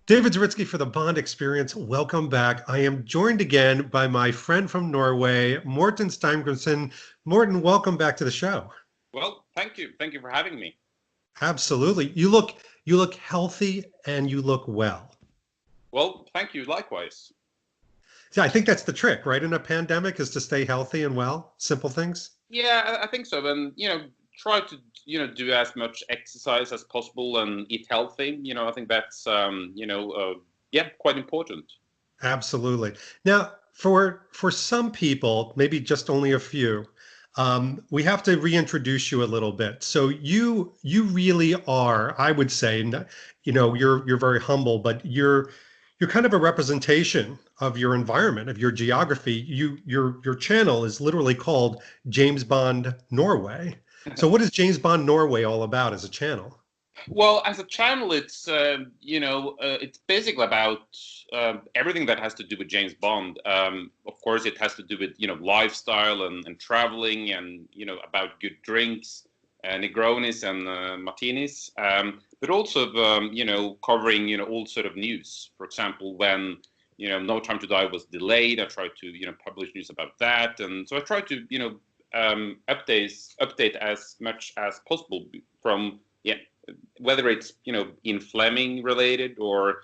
David Zaritsky for the Bond Experience. Welcome back. I am joined again by my friend from Norway, Morten Steingrimsen. Morten, welcome back to the show. Well, thank you. Thank you for having me. Absolutely. You look healthy and you look well. Well, thank you. Likewise. See, I think that's the trick, right? In a pandemic is to stay healthy and well. Simple things. Yeah, I think so. And, try to, do as much exercise as possible and eat healthy. I think that's, yeah, quite important. Absolutely. Now, for some people, maybe just only a few, we have to reintroduce you a little bit. So you really are, I would say, you're very humble, but you're kind of a representation of your environment, of your geography. Your channel is literally called James Bond Norway. So what is James Bond Norway all about as a channel? Well, as a channel, it's basically about everything that has to do with James Bond. Of course, it has to do with, lifestyle and traveling and, about good drinks, Negronis and martinis. But also, covering, all sort of news. For example, when, No Time to Die was delayed, I tried to, publish news about that. And so I tried to, update as much as possible from, yeah, whether it's in Fleming related or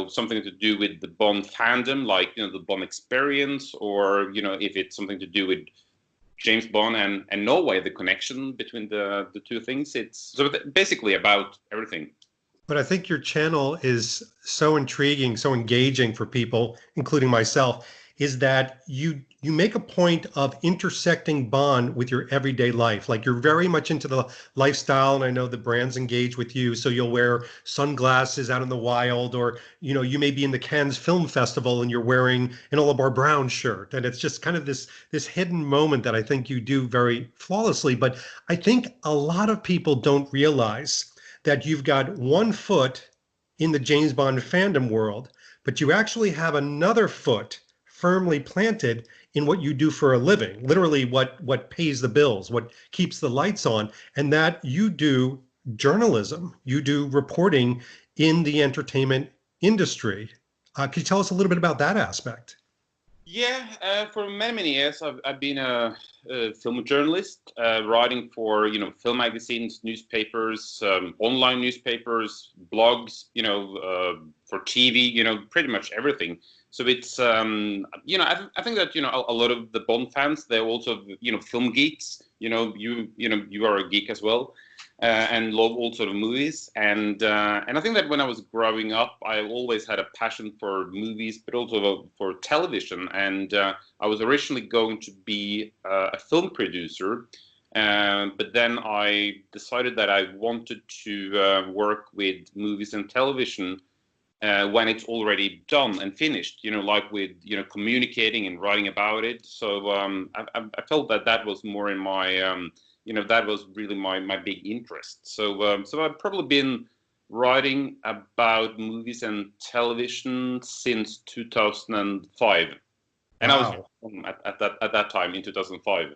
something to do with the Bond fandom, like the Bond experience, or if it's something to do with James Bond and Norway, the connection between the two things. It's so basically about everything. But I think your channel is so intriguing, so engaging for people, including myself, is that you make a point of intersecting Bond with your everyday life. Like you're very much into the lifestyle, and I know the brands engage with you, so you'll wear sunglasses out in the wild, or you may be in the Cannes Film Festival and you're wearing an Oliver Brown shirt, and it's just kind of this hidden moment that I think you do very flawlessly. But I think a lot of people don't realize that you've got one foot in the James Bond fandom world, but you actually have another foot firmly planted in what you do for a living, literally what pays the bills, what keeps the lights on, and that you do journalism, you do reporting in the entertainment industry. Could you tell us a little bit about that aspect? Yeah, for many years I've been a film journalist, writing for film magazines, newspapers, online newspapers, blogs, for TV, pretty much everything. So it's I think that a lot of the Bond fans, they're also film geeks. You are a geek as well. And love all sort of movies. And I think that when I was growing up, I always had a passion for movies, but also for television. And I was originally going to be a film producer, but then I decided that I wanted to work with movies and television when it's already done and finished. Like with communicating and writing about it. So I felt that that was more in my that was really my big interest. So I've probably been writing about movies and television since 2005, and I was Wow. at that time in 2005.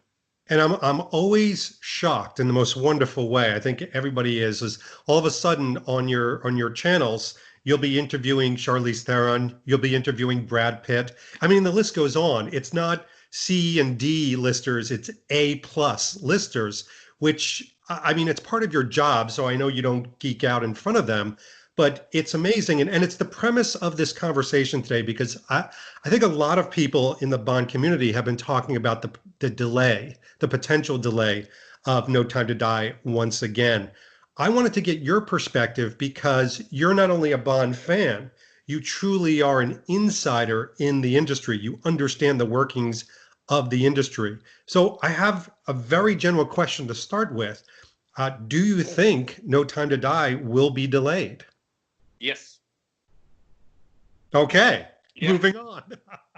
And I'm always shocked in the most wonderful way. I think everybody is all of a sudden on your channels, you'll be interviewing Charlize Theron, you'll be interviewing Brad Pitt. I mean, the list goes on. It's not C and D listers, it's A plus listers, which I mean, it's part of your job. So I know you don't geek out in front of them, but it's amazing. And it's the premise of this conversation today, because I think a lot of people in the Bond community have been talking about the delay, the potential delay of No Time to Die once again. I wanted to get your perspective because you're not only a Bond fan, you truly are an insider in the industry. You understand the workings of the industry. So I have a very general question to start with. Do you think No Time to Die will be delayed? Yes. Okay, Yeah. moving on.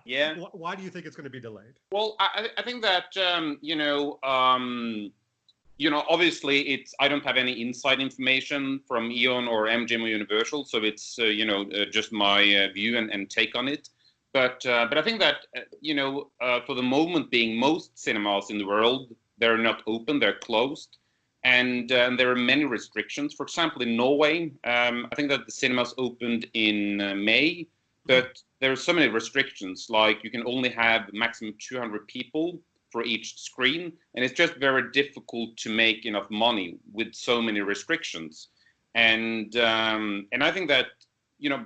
Yeah. Why do you think it's going to be delayed? Well, I think that obviously I don't have any inside information from Eon or MGM or Universal, so it's just my view and take on it. But I think that for the moment being, most cinemas in the world, they're not open, they're closed. and there are many restrictions. For example, in Norway, I think that the cinemas opened in May, but there are so many restrictions, like you can only have maximum 200 people for each screen, and it's just very difficult to make enough money with so many restrictions. And I think that, you know,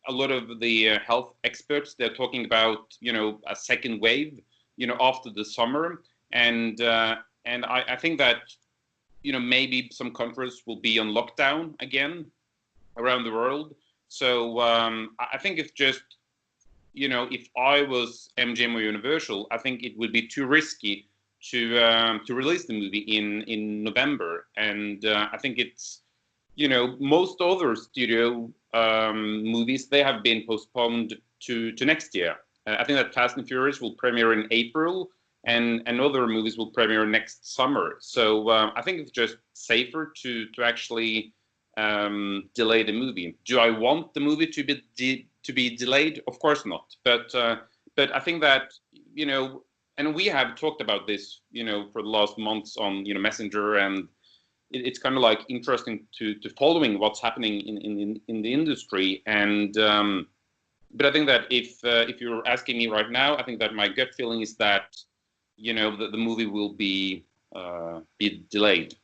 a lot of the health experts, they're talking about, you know, a second wave, you know, after the summer, and I think that, you know, maybe some countries will be on lockdown again around the world. So I think it's just, you know, if I was MGM or Universal, I think it would be too risky to release the movie in November. And I think it's, you know, most other studio movies, they have been postponed to next year. I think that Fast and Furious will premiere in April, and other movies will premiere next summer. So I think it's just safer to actually delay the movie. Do I want the movie to be delayed? Of course not. But I think that, you know, and we have talked about this, you know, for the last months on, you know, Messenger, and it's kind of like interesting to following what's happening in the industry. And but I think that if you're asking me right now, I think that my gut feeling is that, you know, the movie will be delayed.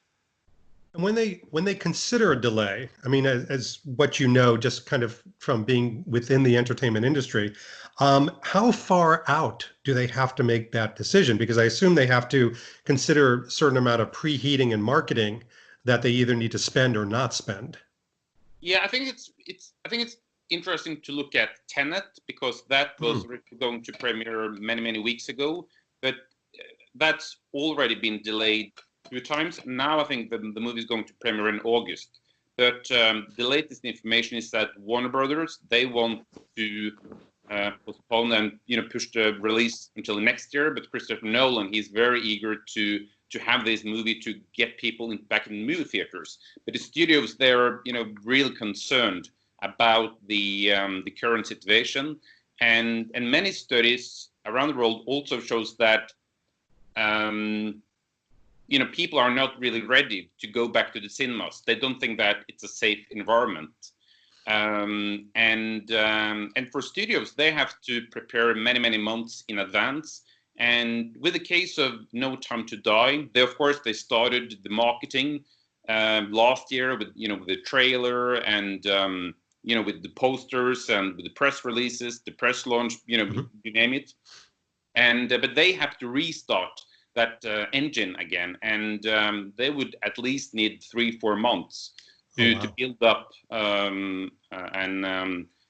And when they consider a delay, I mean, as what you know, just kind of from being within the entertainment industry, how far out do they have to make that decision? Because I assume they have to consider a certain amount of preheating and marketing that they either need to spend or not spend. Yeah, I think it's interesting to look at Tenet, because that was going to premiere many weeks ago, but that's already been delayed 2 times. Now I think the movie is going to premiere in August. But the latest information is that Warner Brothers, they want to postpone and, you know, push the release until next year. But Christopher Nolan, he's very eager to have this movie to get people back in the movie theaters. But the studios, they're, you know, really concerned about the current situation, and many studies around the world also shows that you know, people are not really ready to go back to the cinemas. They don't think that it's a safe environment. And for studios, they have to prepare many months in advance. And with the case of No Time to Die, they, of course, they started the marketing last year with, you know, with the trailer and, you know, with the posters and with the press releases, the press launch, you know, you name it. And but they have to restart that engine again, and they would at least need 3-4 months to build up and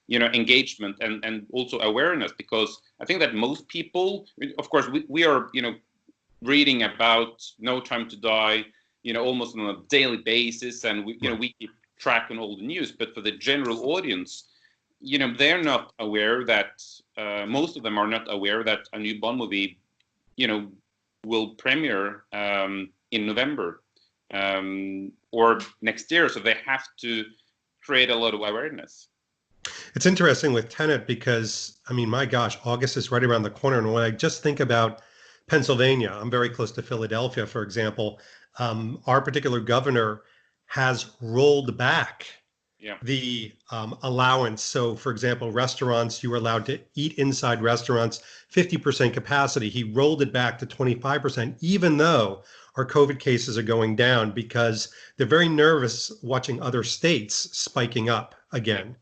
you know, engagement and also awareness, because I think that most people, of course, we are, you know, reading about No Time to Die, you know, almost on a daily basis, and we, you know, we keep track on all the news. But for the general audience, you know, they're not aware that most of them are not aware that a new Bond movie, you know, will premiere in November or next year. So they have to create a lot of awareness. It's interesting with Tenet because, I mean, my gosh, August is right around the corner. And when I just think about Pennsylvania, I'm very close to Philadelphia, for example, our particular governor has rolled back the allowance. So, for example, restaurants, you were allowed to eat inside restaurants, 50% capacity. He rolled it back to 25%, even though our COVID cases are going down, because they're very nervous watching other states spiking up again.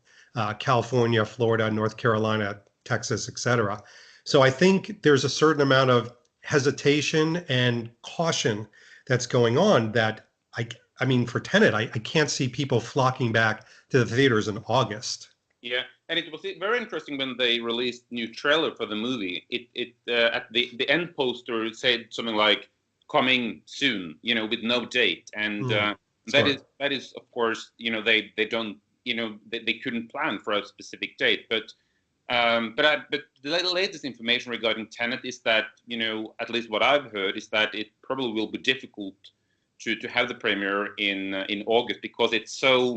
California, Florida, North Carolina, Texas, etc. So I think there's a certain amount of hesitation and caution that's going on that I mean, for Tenet, I can't see people flocking back to the theaters in August. Yeah, and it was very interesting when they released new trailer for the movie. It at the end poster said something like "coming soon," you know, with no date, and that is of course, you know, they don't, you know, they couldn't plan for a specific date. But the latest information regarding Tenet is that, you know, at least what I've heard is that it probably will be difficult to have the premiere in August, because it's so,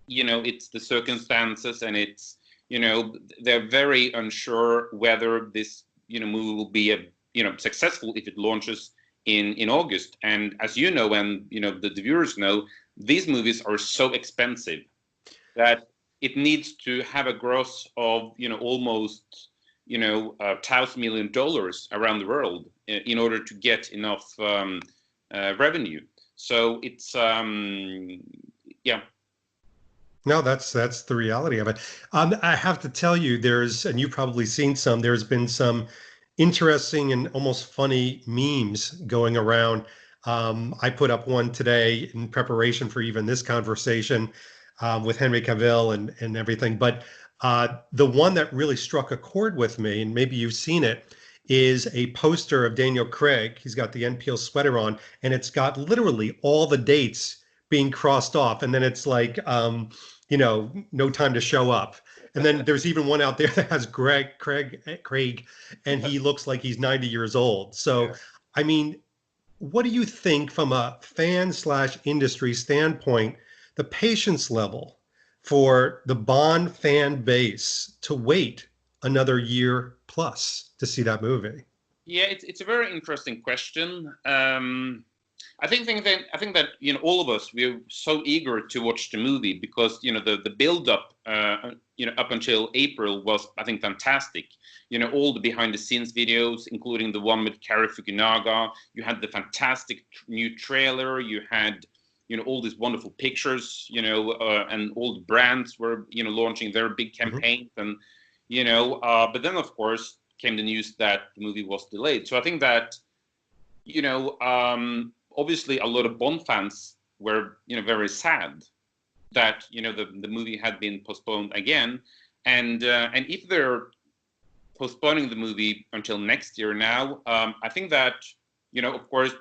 you know, it's the circumstances, and it's, you know, they're very unsure whether this, you know, movie will be a, you know, successful if it launches in August. And as you know, and the viewers know, these movies are so expensive that it needs to have a gross of almost $1,000 million around the world in order to get enough revenue. So it's yeah. No, that's the reality of it. I have to tell you, and you've probably seen some. There's been some interesting and almost funny memes going around. I put up one today in preparation for even this conversation with Henry Cavill and everything. But the one that really struck a chord with me, and maybe you've seen it, is a poster of Daniel Craig. He's got the NPL sweater on, and it's got literally all the dates being crossed off. And then it's like, no time to show up. And then there's even one out there that has Craig, and he looks like he's 90 years old. So, I mean, what do you think from a fan/industry standpoint, the patience level for the Bond fan base to wait another year plus to see that movie? Yeah, it's a very interesting question. I think that all of us, we're so eager to watch the movie because the build up up until April was, I think, fantastic. All the behind the scenes videos, including the one with Cary Fukunaga. You had the fantastic new trailer. You had all these wonderful pictures. And all the brands were launching their big campaigns, and but then of course came the news that the movie was delayed. So I think that obviously a lot of Bond fans were very sad that the movie had been postponed again, and if they're postponing the movie until next year now, I think that of course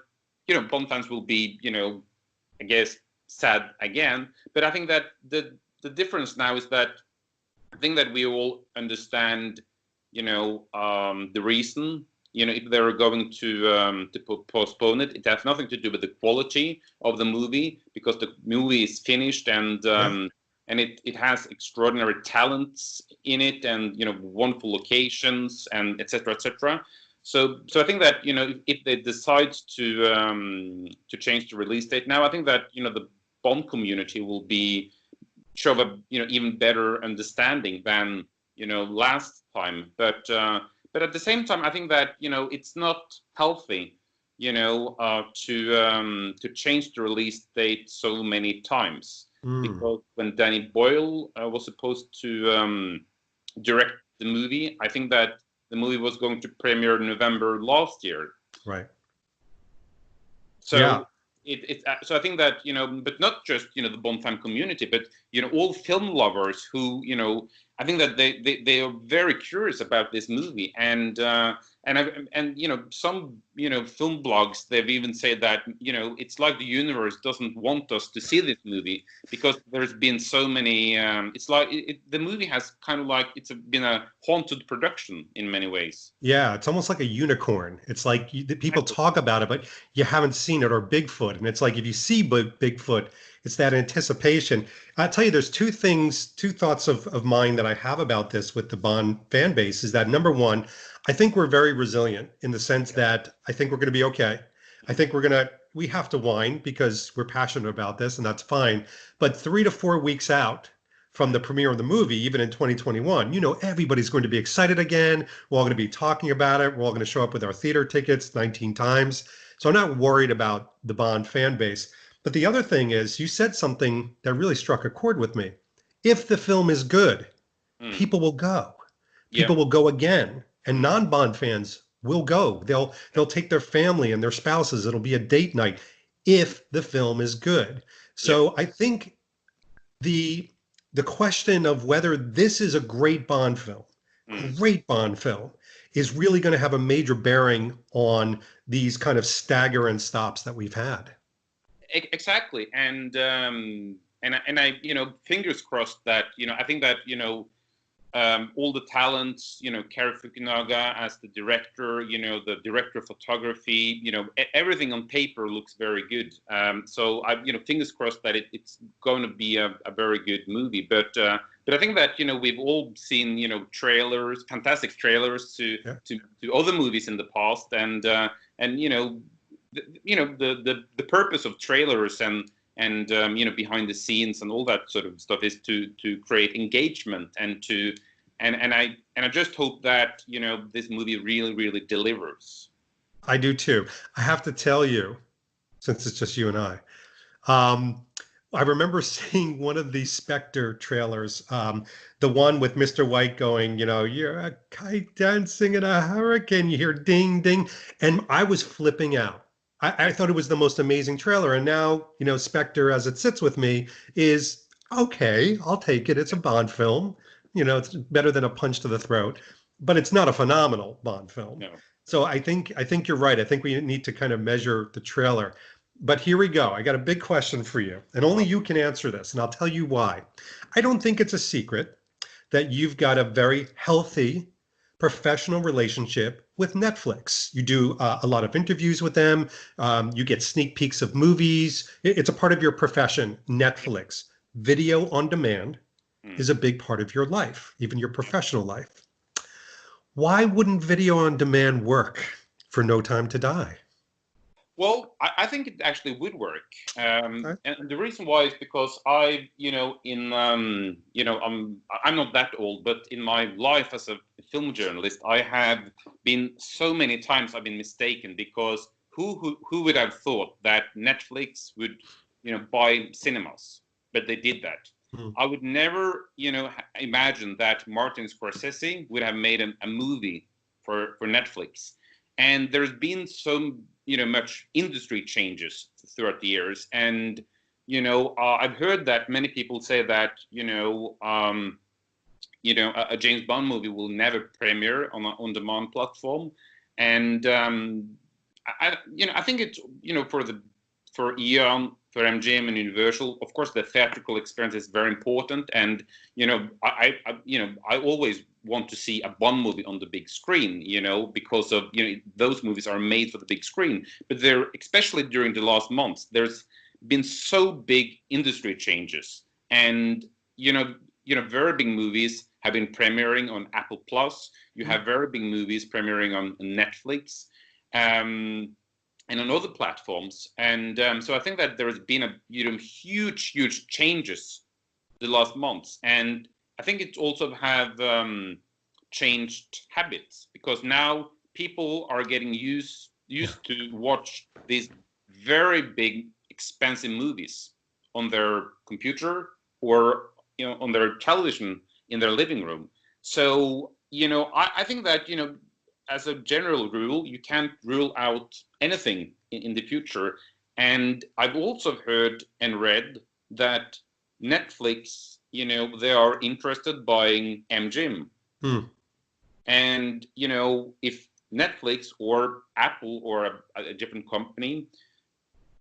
Bond fans will be I guess sad again, but I think that the difference now is that I think that we all understand the reason. If they're going to postpone it, it has nothing to do with the quality of the movie, because the movie is finished, and it has extraordinary talents in it, and wonderful locations, and etc. etc. So I think that if they decide to change the release date now, I think that the Bond community will show a even better understanding than last time, but at the same time, I think that it's not healthy, to change the release date so many times. Because when Danny Boyle was supposed to direct the movie, I think that the movie was going to premiere in November last year. Right. So yeah. So I think that but not just the Bond fan community, but all film lovers who I think that they are very curious about this movie, and some film blogs, they've even said that it's like the universe doesn't want us to see this movie because there's been so many. It's like the movie has kind of like been a haunted production in many ways. Yeah, it's almost like a unicorn. It's like people talk about it, but you haven't seen it, or Bigfoot. And it's like if you see Bigfoot, it's that anticipation. I'll tell you, there's two thoughts of mine that I have about this with the Bond fan base, is that number one, I think we're very resilient in the sense that I think we're going to be okay. I think we have to whine because we're passionate about this, and that's fine. But 3 to 4 weeks out from the premiere of the movie, even in 2021, everybody's going to be excited again. We're all going to be talking about it. We're all going to show up with our theater tickets 19 times. So I'm not worried about the Bond fan base. But the other thing is, you said something that really struck a chord with me. If the film is good, people will go. People will go again. And non-Bond fans will go. They'll take their family and their spouses. It'll be a date night if the film is good. So I think the question of whether this is a great Bond film, is really going to have a major bearing on these kind of stagger and stops that we've had. Exactly, and I fingers crossed that I think that all the talents, Cary Fukunaga as the director, the director of photography, everything on paper looks very good. So I fingers crossed that it's going to be a very good movie. But I think that we've all seen trailers, fantastic trailers to other movies in the past, and the purpose of trailers and behind the scenes and all that sort of stuff is to create engagement and I just hope that this movie really delivers. I do too. I have to tell you, since it's just you and um, I remember seeing one of the Spectre trailers, the one with Mr. White going, you're a kite dancing in a hurricane. You hear ding, ding. And I was flipping out. I thought it was the most amazing trailer. And now, Spectre, as it sits with me, is okay. I'll take it. It's a Bond film. It's better than a punch to the throat, but it's not a phenomenal Bond film. No. So I think you're right. I think we need to kind of measure the trailer. But here we go. I got a big question for you, and only you can answer this, and I'll tell you why. I don't think it's a secret that you've got a very healthy professional relationship with Netflix. You do a lot of interviews with them. You get sneak peeks of movies. It's a part of your profession. Netflix, video on demand, is a big part of your life, even your professional life. Why wouldn't video on demand work for No Time to Die? Well, I think it actually would work, and the reason why is because I'm not that old, but in my life as a film journalist, I have been so many times I've been mistaken, because who would have thought that Netflix would buy cinemas, but they did that. I would never imagine that Martin Scorsese would have made a movie for Netflix, and there's been so much industry changes throughout the years, and I've heard that many people say that a James Bond movie will never premiere on an on-demand platform, and I think it's for Eon, for MGM and Universal, of course, the theatrical experience is very important, and I always want to see a Bond movie on the big screen, because of those movies are made for the big screen. But there, especially during the last months, there's been so big industry changes, and very big movies have been premiering on Apple Plus. You have very big movies premiering on Netflix. And on other platforms, and so I think that there has been a huge changes the last months, and I think it also have changed habits, because now people are getting used to watch these very big expensive movies on their computer or on their television in their living room. So I think that as a general rule, you can't rule out anything in the future. And I've also heard and read that Netflix, they are interested buying MGM. And, if Netflix or Apple or a different company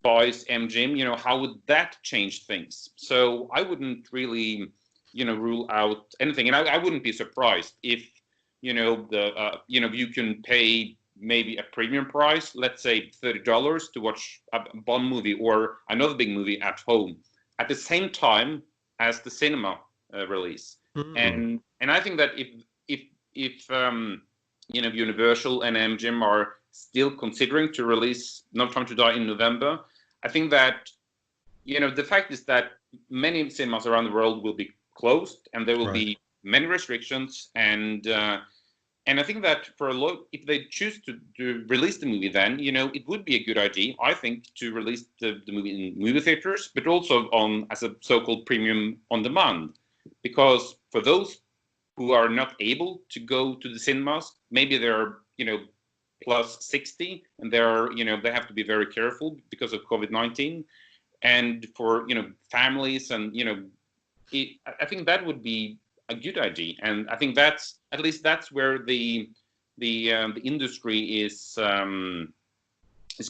buys MGM, how would that change things? So I wouldn't really, rule out anything. And I wouldn't be surprised if you can pay maybe a premium price, let's say $30 to watch a Bond movie or another big movie at home at the same time as the cinema release. And I think that if Universal and MGM are still considering to release No Time to Die in November, I think that the fact is that many cinemas around the world will be closed, and there will be many restrictions, and I think that if they choose to release the movie, then it would be a good idea, I think, to release the movie in movie theaters, but also as a so-called premium on demand, because for those who are not able to go to the cinemas, maybe they're plus 60, and they have to be very careful because of COVID-19, and for families, and I think that would be a good idea, and I think that's where the industry is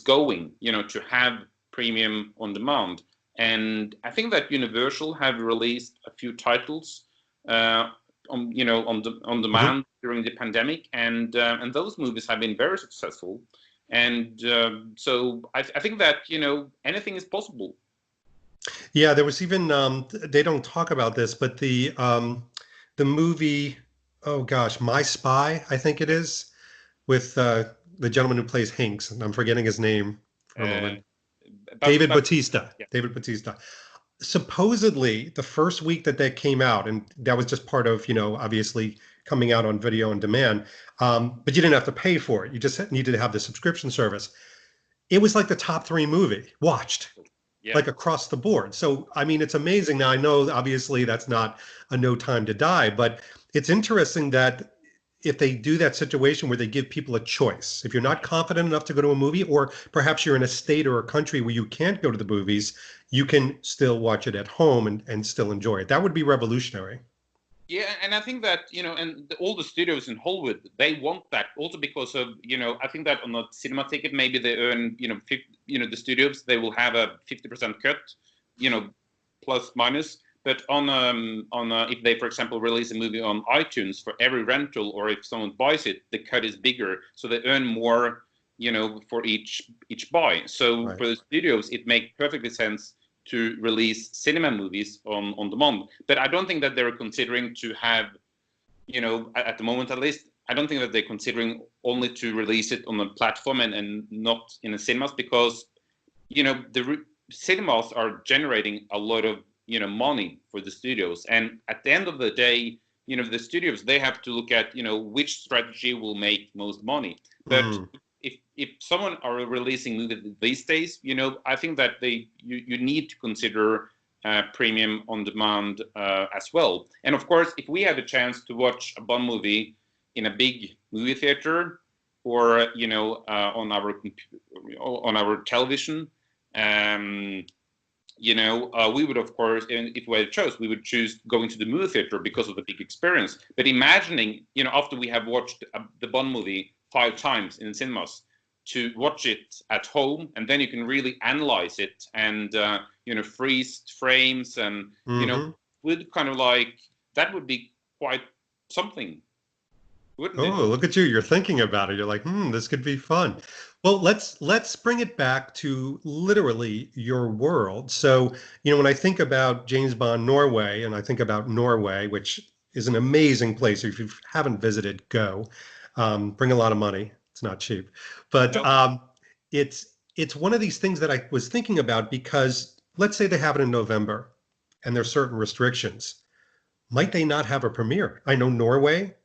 going, to have premium on demand. And I think that Universal have released a few titles on demand during the pandemic, and those movies have been very successful, and so I think that anything is possible. Yeah, there was even they don't talk about this, but the movie, oh gosh, My Spy, I think it is, with the gentleman who plays Hinks, and I'm forgetting his name Oh, but, David but Bautista. yeah. David Bautista. Supposedly, the first week that came out, and that was just part of, obviously coming out on video on demand, but you didn't have to pay for it. You just needed to have the subscription service. It was like the top 3 movie watched, Yeah. like across the board. So, I mean, it's amazing. Now, I know obviously that's not a No Time to Die, but it's interesting that if they do that situation where they give people a choice, if you're not confident enough to go to a movie, or perhaps you're in a state or a country where you can't go to the movies, you can still watch it at home and still enjoy it. That would be revolutionary. Yeah, and I think that, all the studios in Hollywood, they want that also because of, I think that on a cinema ticket, maybe they earn, the studios, they will have a 50% cut, plus minus. But if they, for example, release a movie on iTunes, for every rental, or if someone buys it, the cut is bigger, so they earn more, for each buy. So Right. for the studios, it makes perfectly sense to release cinema movies on demand. But I don't think that they're considering to have, at the moment at least, I don't think that they're considering only to release it on a platform and not in the cinemas, because, cinemas are generating a lot of, money for the studios. And at the end of the day, the studios, they have to look at, which strategy will make most money. But if someone are releasing movies these days, I think that you need to consider premium on demand as well. And of course, if we have a chance to watch a Bond movie in a big movie theater, or on our television, we would, of course, and if we had a choice, we would choose going to the movie theater because of the big experience. But imagining, after we have watched the Bond movie 5 times in cinemas, to watch it at home, and then you can really analyze it and freeze frames, and would kind of like, that would be quite something, wouldn't it? Oh, look at you. You're thinking about it. You're like, this could be fun. Well, let's bring it back to literally your world. So, when I think about James Bond Norway, and I think about Norway, which is an amazing place. If you haven't visited, go. Bring a lot of money. It's not cheap. But No. it's one of these things that I was thinking about, because let's say they have it in November and there's certain restrictions. Might they not have a premiere? I know Norway,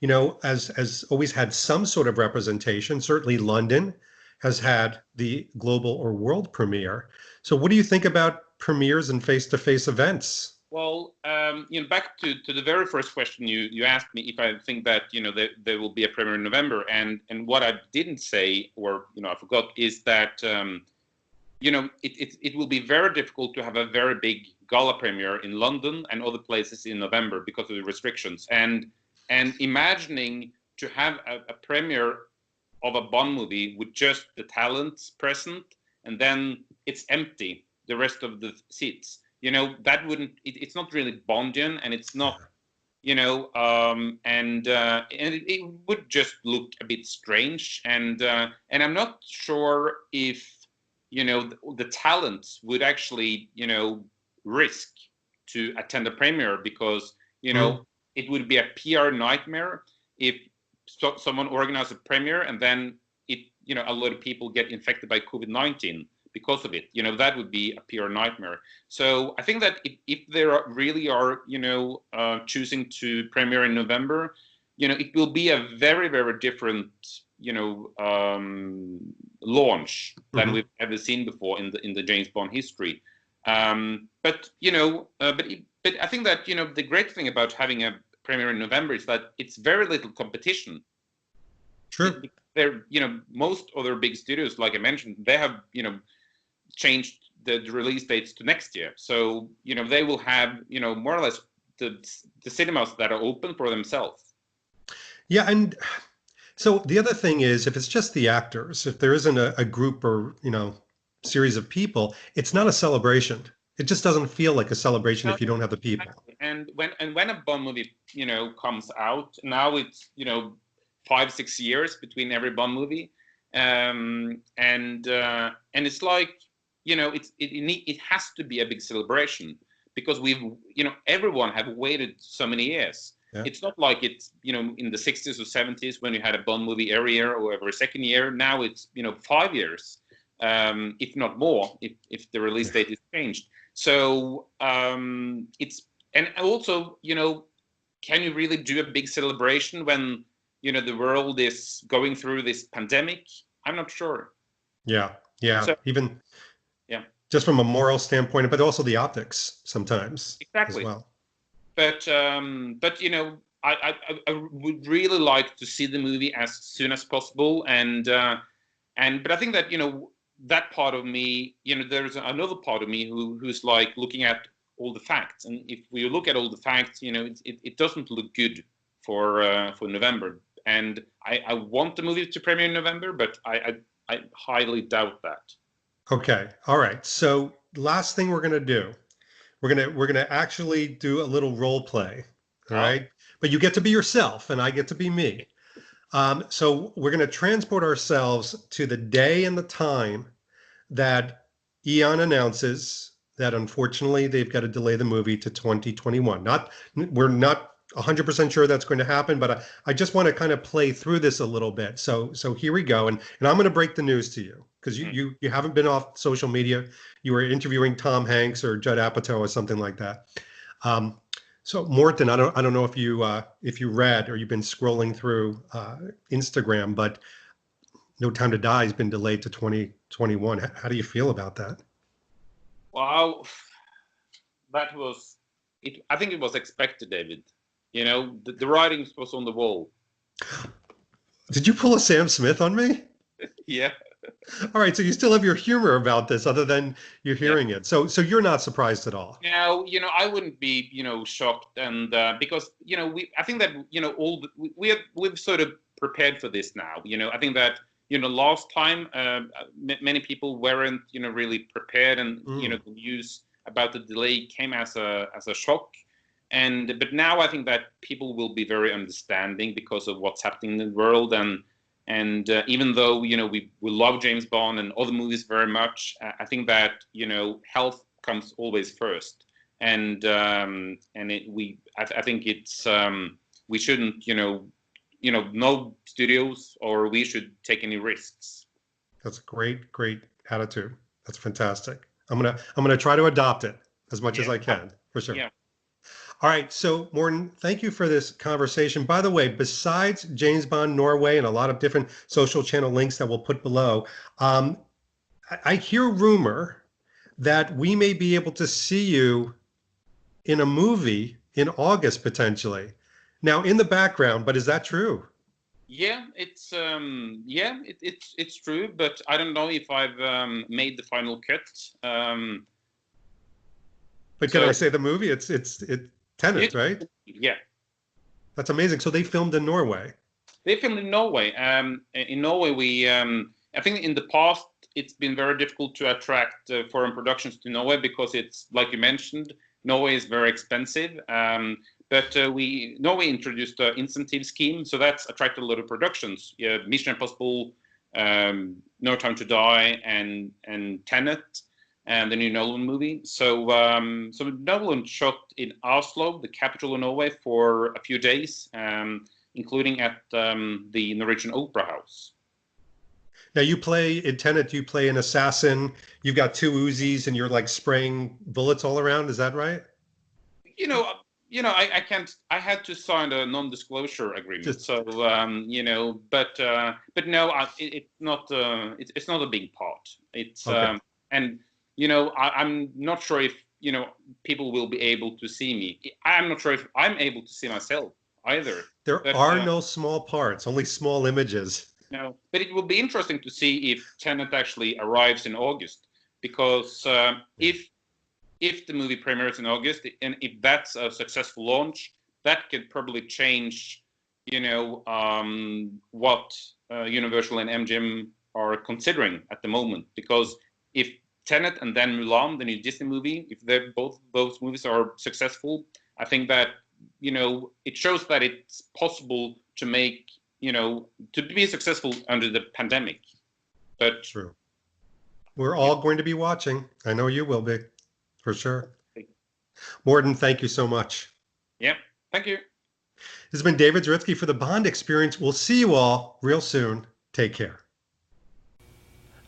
has always had some sort of representation. Certainly London has had the global or world premiere. So what do you think about premieres and face-to-face events? Well, back to the very first question you asked me, if I think that there will be a premiere in November, and what I didn't say, or I forgot, is that it will be very difficult to have a very big gala premiere in London and other places in November because of the restrictions. And imagining to have a premiere of a Bond movie with just the talents present, and then it's empty, the rest of the seats. That wouldn't. It's not really Bondian, and it's not. And it would just look a bit strange, and I'm not sure if the talents would actually risk to attend a premiere, because it would be a PR nightmare if someone organized a premiere and then a lot of people get infected by COVID-19 because of it. That would be a PR nightmare. So I think that if they really are choosing to premiere in November, it will be a very, very different launch than we've ever seen before in the James Bond history. But I think that the great thing about having a premiere in November is that it's very little competition. Sure. There, most other big studios, like I mentioned, they have changed the release dates to next year. So they will have more or less the cinemas that are open for themselves. Yeah, and so the other thing is, if it's just the actors, if there isn't a group or series of people, it's not a celebration. It just doesn't feel like a celebration if you don't have the people. And when a Bond movie comes out, now it's 5-6 years between every Bond movie, and it's like it has to be a big celebration, because we've everyone have waited so many years. Yeah. It's not like it's in the 60s or 70s when you had a Bond movie every year or every second year. Now it's 5 years. if not more, if the release date is changed. So it's, and also, can you really do a big celebration when, the world is going through this pandemic? I'm not sure. Yeah. So, Even yeah, just from a moral standpoint, but also the optics sometimes as exactly. well. But I would really like to see the movie as soon as possible, but I think that that part of me, there's another part of me who's like looking at all the facts, and if we look at all the facts, it doesn't look good for November, and I want the movie to premiere in November, but I highly doubt that. Okay. All right. So last thing we're gonna do, we're gonna actually do a little role play. All Oh, right. But you get to be yourself, and I get to be me. So we're gonna transport ourselves to the day and the time that Eon announces that unfortunately they've got to delay the movie to 2021. We're not 100% sure that's going to happen, but I just want to kind of play through this a little bit. So here we go, and I'm going to break the news to you because you haven't been off social media. You were interviewing Tom Hanks or Judd Apatow or something like that. So Morten, I don't know if you read or you've been scrolling through Instagram, but No Time to Die has been delayed to 2021. How do you feel about that? wow, that was it. I think it was expected, David. The writing was on the wall. Did you pull a Sam Smith on me? Yeah. All right, so you still have your humor about this, other than you're Yeah. hearing it. So you're not surprised at all. Now, I wouldn't be, shocked, and because I think that we've sort of prepared for this now. I think that last time many people weren't really prepared, and the news about the delay came as a shock, but now I think that people will be very understanding because of what's happening in the world, and even though we love James Bond and other movies very much, I think that health comes always first, and I think it's we shouldn't no studios or we should take any risks. That's a great attitude. That's fantastic. I'm gonna try to adopt it as much as I can, for sure. Yeah. All right, so Morten, thank you for this conversation. By the way, besides James Bond Norway and a lot of different social channel links that we'll put below, I hear rumor that we may be able to see you in a movie in August potentially. Now, in the background, but is that true? Yeah, it's it's true, but I don't know if I've made the final cut. But can I say the movie? It's Tenet, right? Yeah. That's amazing. So they filmed in Norway. They filmed in Norway. In Norway, I think in the past it's been very difficult to attract foreign productions to Norway because it's, like you mentioned, Norway is very expensive. But Norway introduced an incentive scheme, so that's attracted a lot of productions. Mission Impossible, No Time to Die, and Tenet, and the new Nolan movie. So Nolan shot in Oslo, the capital of Norway, for a few days, including at the Norwegian Opera House. Now you play in Tenet, you play an assassin. You've got two Uzis, and you're like spraying bullets all around. Is that right? I can't. I had to sign a non-disclosure agreement. So but no, it's not. It's not a big part. It's okay. And I'm not sure if people will be able to see me. I'm not sure if I'm able to see myself either. There are no small parts, only small images. No, but it will be interesting to see if Tenet actually arrives in August, because if the movie premieres in August, and if that's a successful launch, that could probably change, what Universal and MGM are considering at the moment. Because if Tenet and then Mulan, the new Disney movie, if both those movies are successful, I think that it shows that it's possible to make to be successful under the pandemic. But true, we're all going to be watching. I know you will be. For sure. Morten, thank you so much. Yeah, thank you. This has been David Zaritsky for the Bond Experience. We'll see you all real soon. Take care.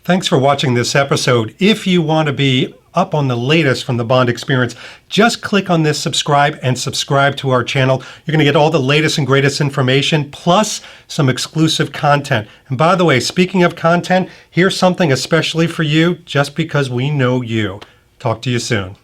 Thanks for watching this episode. If you want to be up on the latest from the Bond experience, just click on this subscribe and subscribe to our channel. You're going to get all the latest and greatest information, plus some exclusive content. And by the way, speaking of content, here's something especially for you, just because we know you. Talk to you soon.